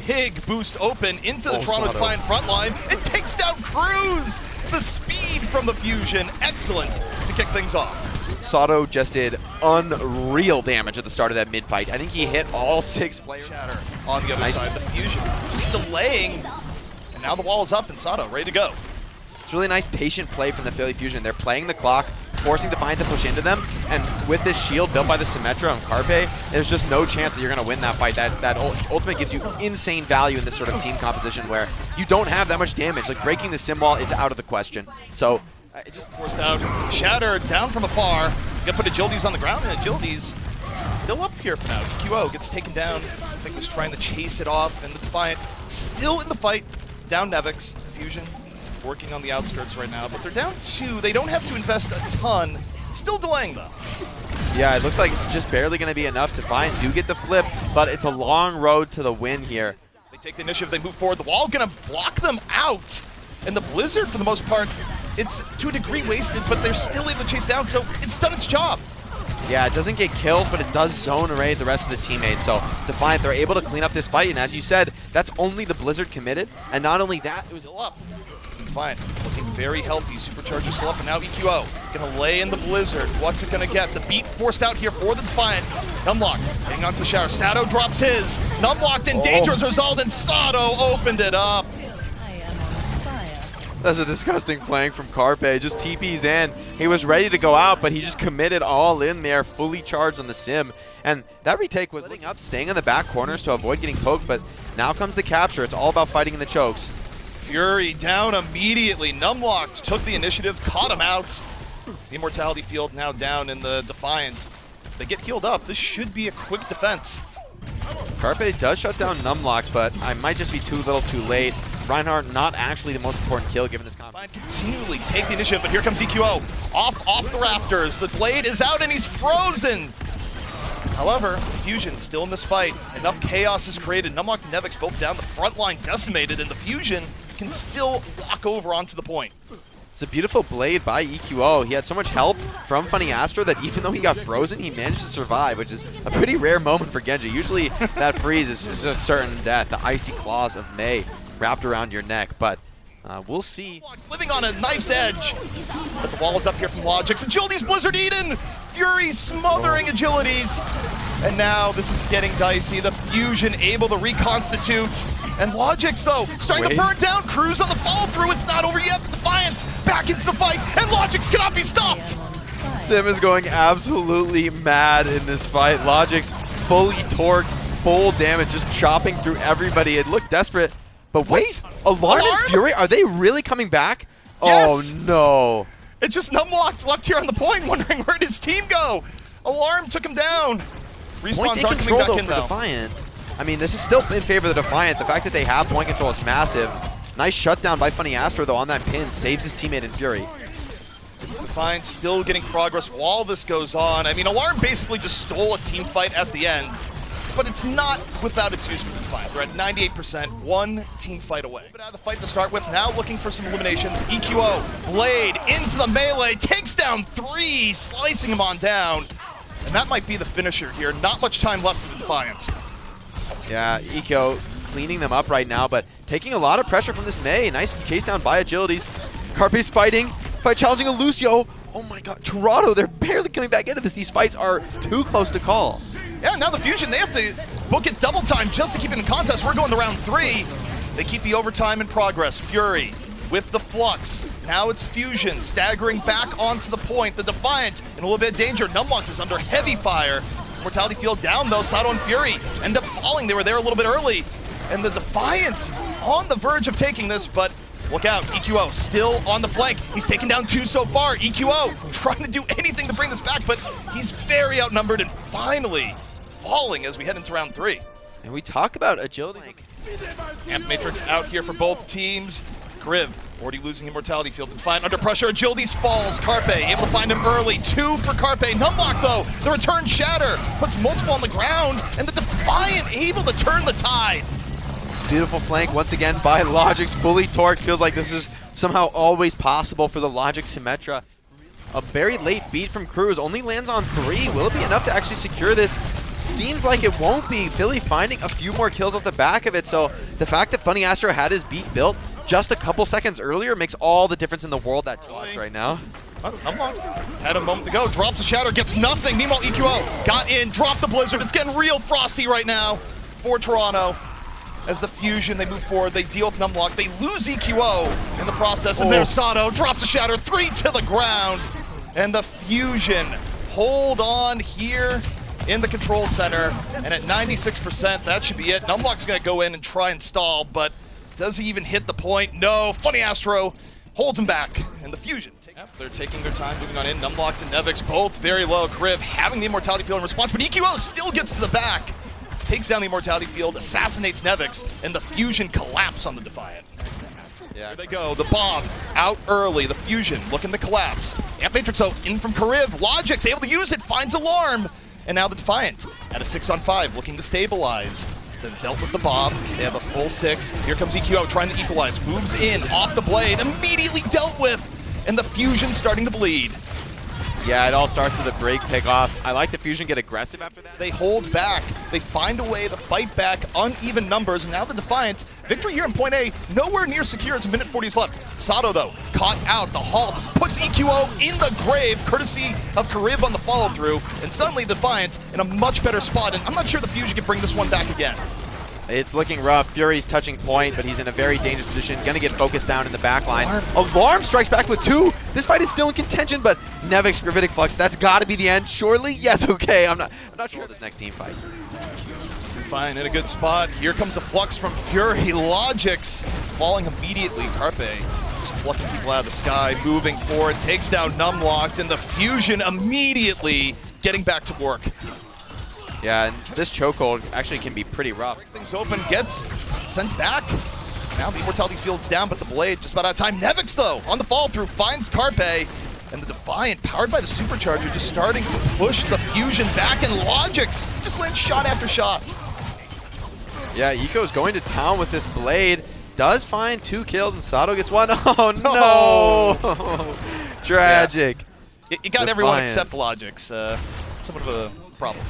big boost open into the Toronto Defiant front line. It takes down Cruz. The speed from the Fusion, excellent to kick things off. Sato just did unreal damage at the start of that mid-fight. I think he hit all 6 players. Shatter on the other side, the Fusion just delaying, and now the wall is up and Sato ready to go. It's really nice patient play from the Philly Fusion. They're playing the clock, forcing Defiant to push into them, and with this shield built by the Symmetra and Carpe, there's just no chance that you're going to win that fight. That ultimate gives you insane value in this sort of team composition where you don't have that much damage. Like breaking the sim wall, it's out of the question. So it just forced out. Shatter down from afar. Got to put Agility's on the ground, and Agility's still up here for now. EQO gets taken down. I think was trying to chase it off, and the Defiant still in the fight. Down Nevix. Fusion working on the outskirts right now, but they're down 2. They don't have to invest a ton. Still delaying though. Yeah, it looks like it's just barely going to be enough. Defiant do get the flip, but it's a long road to the win here. They take the initiative, they move forward. The wall going to block them out. And the Blizzard, for the most part, it's to a degree wasted, but they're still able to chase down, so it's done its job. Yeah, it doesn't get kills, but it does zone array the rest of the teammates. So Defiant, they're able to clean up this fight, and as you said, that's only the Blizzard committed. And not only that, it was still up. Defiant looking very healthy. Supercharger still up, and now EQO gonna lay in the Blizzard. What's it gonna get? The beat forced out here for the Defiant. Numlocked, hang on to Shower. Sato drops his. Numlocked in danger as a result, and Sato opened it up. That's a disgusting flank from Carpe. Just TP's in. He was ready to go out, but he just committed all in there, fully charged on the sim. And that retake was letting up, staying in the back corners to avoid getting poked, but now comes the capture. It's all about fighting in the chokes. Fury down immediately. Numlocked took the initiative, caught him out. The Immortality Field now down in the Defiant. They get healed up. This should be a quick defense. Carpe does shut down Numlocked, but I might just be too little too late. Reinhardt not actually the most important kill given this combat. Continually take the initiative, but here comes EQO. Off the rafters. The blade is out and he's frozen. However, Fusion still in this fight. Enough chaos is created. Numlocked and Nevix both down, the front line decimated, and the Fusion can still walk over onto the point. It's a beautiful blade by EQO. He had so much help from Funny Astro that even though he got frozen, he managed to survive, which is a pretty rare moment for Genji. Usually that freeze is just a certain death. The icy claws of May wrapped around your neck, but we'll see. Living on a knife's edge, but the wall is up here from Logix. Agility's Blizzard Eden! Fury smothering Agilities, and now this is getting dicey. The Fusion able to reconstitute, and Logix though starting to burn down. Cruz on the follow through. It's not over yet. The Defiant back into the fight, and Logix cannot be stopped. Sim is going absolutely mad in this fight. Logix fully torqued, full damage, just chopping through everybody. It looked desperate. But wait, Alarm and Fury, are they really coming back? Yes. Oh no. It's just Numlocked left here on the point, wondering where did his team go? Alarm took him down. Respawns aren't coming back in though. Defiant. I mean, this is still in favor of the Defiant. The fact that they have point control is massive. Nice shutdown by Funny Astro though on that pin, saves his teammate in Fury. Defiant still getting progress while this goes on. I mean, Alarm basically just stole a team fight at the end, but it's not without its use for the Defiant. They're at 98%, one team fight away. But out of the fight to start with, now looking for some eliminations. EQO, Blade into the melee, takes down 3, slicing him on down. And that might be the finisher here. Not much time left for the Defiant. Yeah, EQO cleaning them up right now, but taking a lot of pressure from this May. Nice chase down by Agilities. Carpe's fighting challenging a Lucio. Oh my god, Toronto, they're barely coming back into this. These fights are too close to call. Yeah, now the Fusion, they have to book it double time just to keep it in the contest. We're going to round 3. They keep the overtime in progress. Fury with the Flux. Now it's Fusion staggering back onto the point. The Defiant in a little bit of danger. Numlocked is under heavy fire. Mortality Field down though. Sato and Fury end up falling. They were there a little bit early. And the Defiant on the verge of taking this, but look out, EQO still on the flank. He's taken down 2 so far. EQO trying to do anything to bring this back, but he's very outnumbered and finally falling as we head into round 3. And we talk about agility. Amp Matrix out here for both teams. Kriv already losing Immortality Field. Defiant under pressure. Agilities falls. Carpe able to find him early. 2 for Carpe. Numlock though. The return shatter puts multiple on the ground, and the Defiant able to turn the tide. Beautiful flank once again by Logix, fully torqued. Feels like this is somehow always possible for the Logix Symmetra. A very late beat from Cruz, only lands on 3. Will it be enough to actually secure this? seems like it won't be. Philly finding a few more kills off the back of it, so the fact that Funny Astro had his beat built just a couple seconds earlier makes all the difference in the world that team right now. Unlocked. Had a moment to go. Drops a shatter, gets nothing. Meanwhile, EQO got in, dropped the blizzard. It's getting real frosty right now for Toronto. As the Fusion, they move forward, they deal with Numlock. They lose EQO in the process, and there's Sato. Drops a shatter, 3 to the ground. And the Fusion hold on here in the control center. And at 96%, that should be it. Numlock's gonna go in and try and stall, but does he even hit the point? No. Funny Astro holds him back. And the Fusion, they're taking their time, moving on in. Numlock to Nevix, both very low. Kriv having the Immortality Field in response, but EQO still gets to the back. Takes down the Immortality Field, assassinates Nevix, and the Fusion collapse on the Defiant. Yeah. Here they go, the bomb out early, the Fusion looking to collapse. Amp Matrix in from Kriv, Logic's able to use it, finds Alarm, and now the Defiant at a 6-on-5 looking to stabilize. They've dealt with the bomb, they have a full 6. Here comes EQO trying to equalize, moves in, off the blade, immediately dealt with, and the Fusion starting to bleed. Yeah, it all starts with a break pick off. I like the Fusion get aggressive after that. They hold back. They find a way to fight back, uneven numbers, and now the Defiant, victory here in point A, nowhere near secure as a minute 40 is left. Sato, though, caught out. The halt puts EQO in the grave, courtesy of Kriv on the follow-through, and suddenly Defiant in a much better spot, and I'm not sure the Fusion can bring this one back again. It's looking rough. Fury's touching point, but he's in a very dangerous position. Gonna get focused down in the back line. Alarm strikes back with 2. This fight is still in contention, but Nevix, Gravitic Flux, that's gotta be the end, surely? Yes, okay. I'm not sure this next team fight. Fine, in a good spot. Here comes a Flux from Fury. Logic's falling immediately. Carpe just plucking people out of the sky, moving forward, takes down Numlocked, and the Fusion immediately getting back to work. Yeah, and this chokehold actually can be pretty rough. Things open, gets sent back. Now the Immortality Field's down, but the Blade just about out of time. Nevix, though, on the follow-through, finds Carpe, and the Defiant, powered by the Supercharger, just starting to push the Fusion back, and Logic's just lands shot after shot. Yeah, Eco's going to town with this Blade. Does find 2 kills, and Sato gets 1. Oh, no! Tragic. Yeah. You got everyone except Logic's. Somewhat of a problem.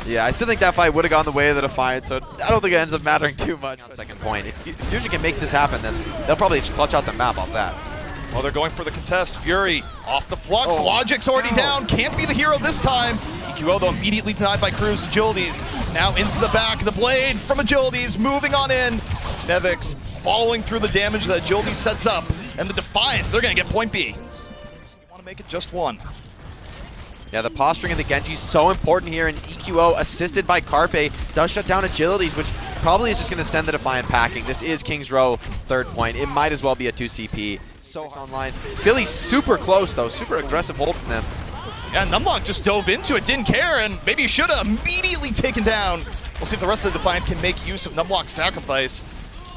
Yeah, I still think that fight would have gone the way of the Defiant, so I don't think it ends up mattering too much on second point. If Fusion can make this happen, then they'll probably just clutch out the map off that. Well, they're going for the contest. Fury off the Flux. Logic's already down. Can't be the hero this time. EQO, though, immediately denied by Cruz. Agilities now into the back. The Blade from Agilities moving on in. Nevix following through the damage that Agilities sets up. And the Defiant, they're going to get point B. You want to make it just 1. Yeah, the posturing of the Genji is so important here, and EQO, assisted by Carpe, does shut down Agilities, which probably is just going to send the Defiant packing. This is King's Row, 3rd point. It might as well be a 2 CP. So online. Philly's super close, though. Super aggressive hold from them. Yeah, Numlock just dove into it, didn't care, and maybe should have immediately taken down. We'll see if the rest of the Defiant can make use of Numlock's sacrifice.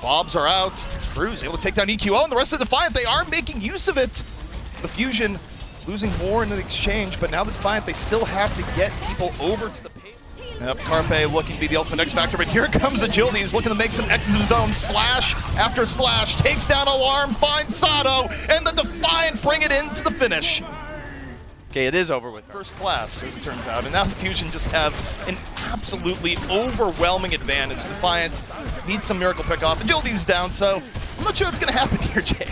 Bobs are out. Cruz able to take down EQO, and the rest of the Defiant, they are making use of it. The Fusion losing more in the exchange, but now the Defiant, they still have to get people over to the page. Yep, Carpe looking to be the ultimate X Factor, but here comes Agilities looking to make some X's of his own. Slash after slash, takes down Alarm, finds Sato, and the Defiant bring it into the finish. Okay, it is over with. First class, as it turns out, and now the Fusion just have an absolutely overwhelming advantage. Defiant needs some miracle pick-off. Agilities is down, so I'm not sure what's going to happen here, Jake.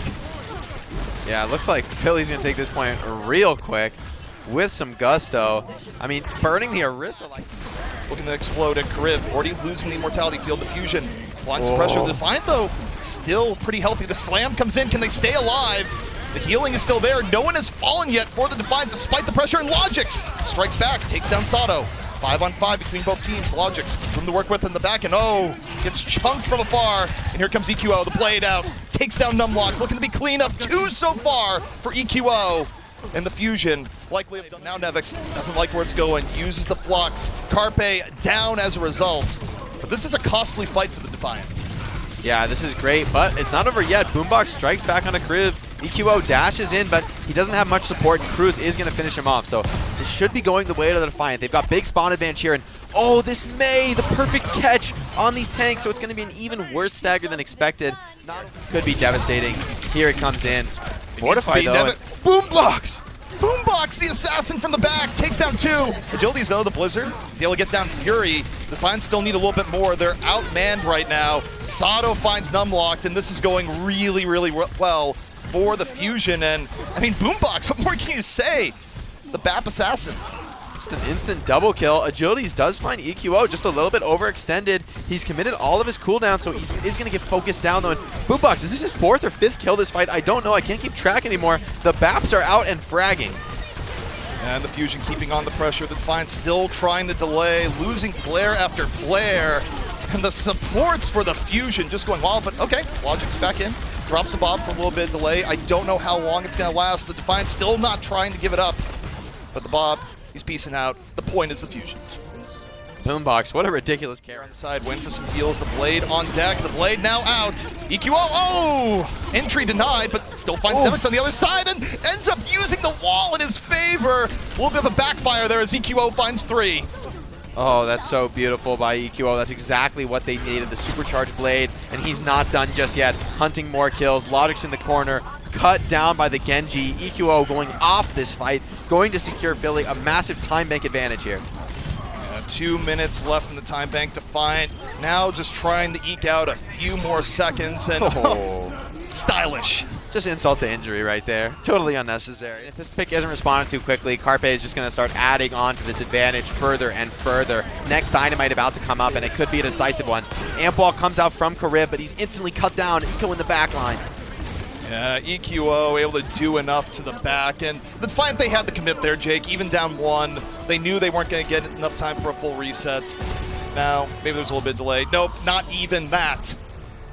Yeah, it looks like Philly's going to take this point real quick with some gusto. I mean, burning the Orisa like... Looking to explode at Kriv, already losing the Immortality Field. The Fusion wants pressure. The Defiant, though, still pretty healthy. The slam comes in. Can they stay alive? The healing is still there. No one has fallen yet for the Defiant despite the pressure. And Logic's strikes back, takes down Sato. 5-on-5 between both teams. Logic's room to work with in the back, and gets chunked from afar. And here comes EQO, the Blade out, takes down Numlock, looking to be clean up. 2 so far for EQO. And the Fusion, likely have done. Now Nevix doesn't like where it's going, uses the Flux. Carpe down as a result. But this is a costly fight for the Defiant. Yeah, this is great, but it's not over yet. Boombox strikes back on a Kriv. EQO dashes in, but he doesn't have much support, and Cruz is going to finish him off. So this should be going the way of the Defiant. They've got big spawn advantage here, and this May, the perfect catch on these tanks, so it's going to be an even worse stagger than expected. Could be devastating. Here it comes in. Fortify, though. Boombox! Boombox, the assassin from the back, takes down 2. Agilities though, the Blizzard, is able to get down Fury. The Defiant still need a little bit more. They're outmanned right now. Sato finds Numlocked, and this is going really, really well for the Fusion. And I mean, Boombox, what more can you say? The BAP assassin. Just an instant double kill. Agilities does find EQO just a little bit overextended. He's committed all of his cooldown, so he is going to get focused down though. And Boombox, is this his 4th or 5th kill this fight? I don't know. I can't keep track anymore. The BAPs are out and fragging. And the Fusion keeping on the pressure. The Defiant still trying the delay, losing player after player. And the supports for the Fusion just going wild, but okay, Logic's back in. Drops a Bob for a little bit of delay. I don't know how long it's going to last. The Defiant still not trying to give it up. But the Bob, he's piecing out. The point is the Fusions. Boombox, what a ridiculous carry. On the side, win for some heals. The Blade on deck. The Blade now out. EQO, oh! Entry denied, but still finds Nemix on the other side and ends up using the wall in his favor. A little bit of a backfire there as EQO finds 3. Oh, that's so beautiful by EQO. That's exactly what they needed, the supercharged Blade, and he's not done just yet. Hunting more kills. Logic's in the corner. Cut down by the Genji. EQO going off this fight, going to secure Philly a massive time bank advantage here. 2 minutes left in the time bank. Defiant now just trying to eke out a few more seconds, and stylish. Just insult to injury right there. Totally unnecessary. If this pick isn't responded to quickly, Carpe is just going to start adding on to this advantage further and further. Next Dynamite about to come up, and it could be a decisive one. Ampwall comes out from Karib, but he's instantly cut down. Eco in the back line. Yeah, EQO able to do enough to the back, and the Defiant, they had the commit there, Jake, even down 1. They knew they weren't going to get enough time for a full reset. Now, maybe there's a little bit of delay. Nope, not even that.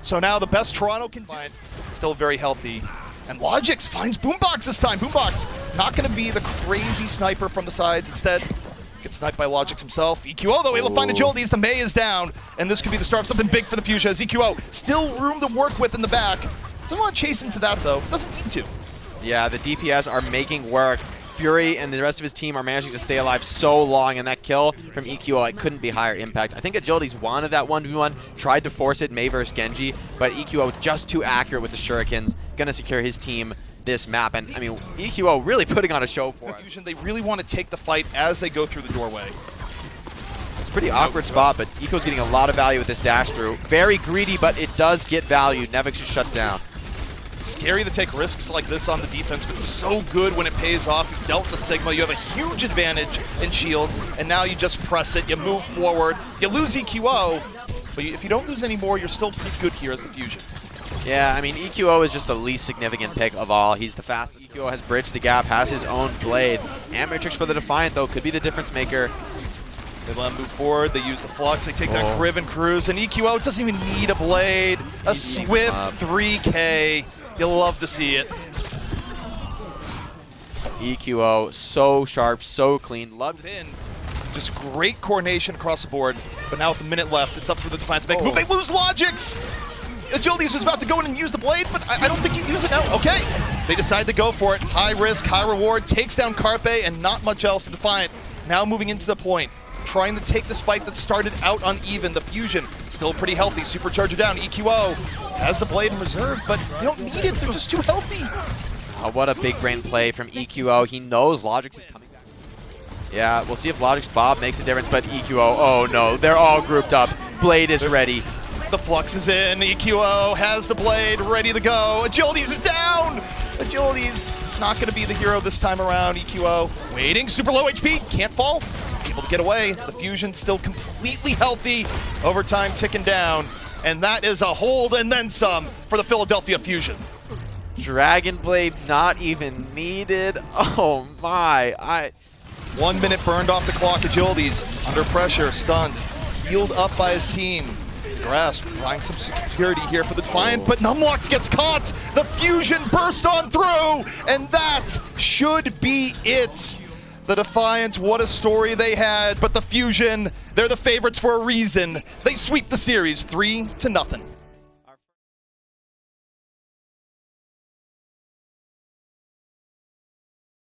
So now the best Toronto can find, still very healthy. And Logix finds Boombox this time. Boombox not going to be the crazy sniper from the sides. Instead, gets sniped by Logix himself. EQO, though, able to find Agilities. The May is down, and this could be the start of something big for the Fuchsia as EQO still room to work with in the back. Doesn't want to chase into that, though. Doesn't need to. Yeah, the DPS are making work. Fury and the rest of his team are managing to stay alive so long, and that kill from EQO, it couldn't be higher impact. I think Agilities wanted that 1v1, tried to force it, May versus Genji, but EQO just too accurate with the shurikens, gonna secure his team this map. And I mean, EQO really putting on a show for us. They really want to take the fight as they go through the doorway. It's a pretty awkward spot, but Eco's getting a lot of value with this dash through. Very greedy, but it does get value. Nevix is shut down. Scary to take risks like this on the defense, but so good when it pays off. You dealt the Sigma, you have a huge advantage in shields, and now you just press it, you move forward, you lose EQO, but if you don't lose any more, you're still pretty good here as the Fusion. Yeah, I mean, EQO is just the least significant pick of all. He's the fastest. EQO has bridged the gap, has his own Blade. And Matrix for the Defiant, though, could be the difference maker. They let him move forward, they use the Flux, they take that Crib and Cruise, and EQO doesn't even need a Blade. A swift 3K. You'll love to see it. EQO, so sharp, so clean. Loved it. Just great coordination across the board. But now with a minute left, it's up for the Defiant to make a move. They lose Logix! Agilities was about to go in and use the Blade, but I don't think you use it now. Okay. They decide to go for it. High risk, high reward. Takes down Carpe and not much else to Defiant. Now moving into the point. Trying to take this fight that started out uneven. The Fusion still pretty healthy. Supercharger down. EQO has the Blade in reserve, but they don't need it. They're just too healthy. What a big brain play from EQO. He knows Logix is coming back. Yeah, we'll see if Logix Bob makes a difference, but EQO, oh no, they're all grouped up. Blade is ready. The Flux is in. EQO has the Blade ready to go. Agilities is down. Agilities not going to be the hero this time around. EQO waiting. Super low HP. Can't fall. Able to get away. The Fusion still completely healthy. Overtime ticking down. And that is a hold and then some for the Philadelphia Fusion. Dragon Blade not even needed. Oh my. 1 minute burned off the clock. Agilities under pressure, stunned, healed up by his team. Grasp, trying some security here for the Defiant, but Numlocked gets caught. The Fusion burst on through, and that should be it. The Defiant, what a story they had, but the Fusion, they're the favorites for a reason. They sweep the series 3-0.